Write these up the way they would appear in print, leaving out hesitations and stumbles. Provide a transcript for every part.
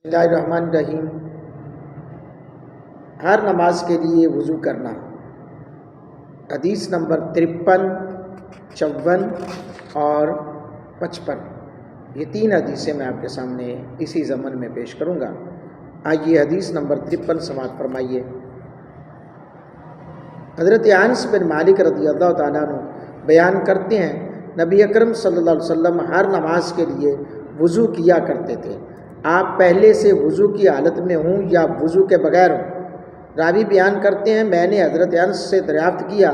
بسم اللہ الرحمن الرحیم۔ ہر نماز کے لیے وضو کرنا۔ حدیث نمبر 53، 54 اور 55، یہ تین حدیثیں میں آپ کے سامنے اسی ضمن میں پیش کروں گا۔ آئیے حدیث نمبر 53 سماعت فرمائیے۔ حضرت انس بن مالک رضی اللہ تعالیٰ عنہ بیان کرتے ہیں، نبی اکرم صلی اللہ علیہ وسلم ہر نماز کے لیے وضو کیا کرتے تھے۔ آپ پہلے سے وضو کی حالت میں ہوں یا وضو کے بغیر ہوں؟ راوی بیان کرتے ہیں، میں نے حضرت انس سے دریافت کیا،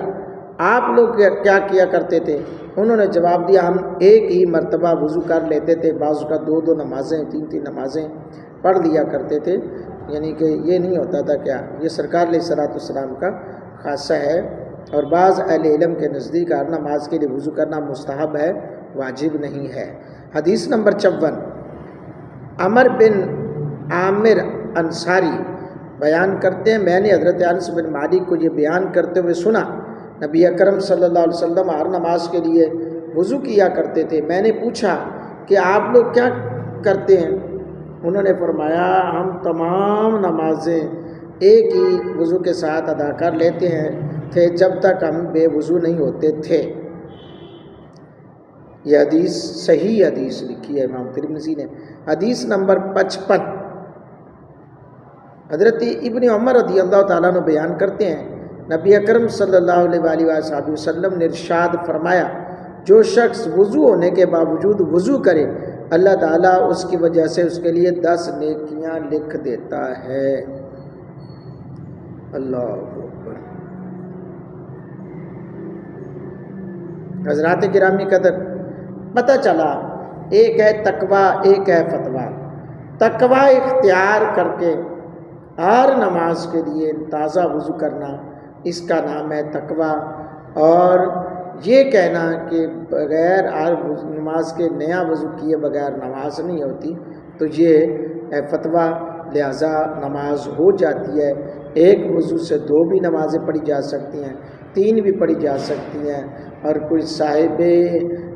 آپ لوگ کیا کیا کرتے تھے؟ انہوں نے جواب دیا، ہم ایک ہی مرتبہ وضو کر لیتے تھے، بعض کا دو نمازیں، تین نمازیں پڑھ لیا کرتے تھے، یعنی کہ یہ نہیں ہوتا تھا کیا، یہ سرکار علیہ الصلوۃ والسلام کا خاصہ ہے، اور بعض اہل علم کے نزدیک ہر نماز کے لیے وضو کرنا مستحب ہے، واجب نہیں ہے۔ حدیث نمبر 54، عمر بن عامر انصاری بیان کرتے ہیں، میں نے حضرت انس بن مالک کو یہ بیان کرتے ہوئے سنا، نبی اکرم صلی اللہ علیہ وسلم ہر نماز کے لیے وضو کیا کرتے تھے۔ میں نے پوچھا کہ آپ لوگ کیا کرتے ہیں؟ انہوں نے فرمایا، ہم تمام نمازیں ایک ہی وضو کے ساتھ ادا کر لیتے تھے جب تک ہم بے وضو نہیں ہوتے تھے۔ یہ حدیث صحیح حدیث لکھی ہے امام ترمذی نے۔ حدیث نمبر 55، حضرت ابن عمر رضی اللہ تعالیٰ عنہ بیان کرتے ہیں، نبی اکرم صلی اللہ علیہ وآلہ وسلم نے ارشاد فرمایا، جو شخص وضو ہونے کے باوجود وضو کرے، اللہ تعالیٰ اس کی وجہ سے اس کے لیے 10 نیکیاں لکھ دیتا ہے۔ اللہ اکبر۔ حضرات گرامی قدر، پتہ چلا ایک ہے تقویٰ، ایک ہے فتویٰ۔ تقویٰ اختیار کر کے ہر نماز کے لیے تازہ وضو کرنا، اس کا نام ہے تقویٰ، اور یہ کہنا کہ بغیر ہر نماز کے نیا وضو کیے بغیر نماز نہیں ہوتی، تو یہ ہے فتویٰ، لہذا نماز ہو جاتی ہے۔ ایک وضو سے 2 بھی نمازیں پڑھی جا سکتی ہیں، 3 بھی پڑھی جا سکتی ہیں، اور کوئی صاحب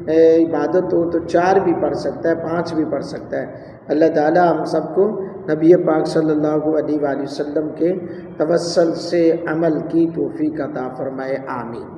عبادت ہو تو 4 بھی پڑھ سکتا ہے، 5 بھی پڑھ سکتا ہے۔ اللہ تعالیٰ ہم سب کو نبی پاک صلی اللہ علیہ وآلہ وسلم کے توسل سے عمل کی توفیق عطا فرمائے، آمین۔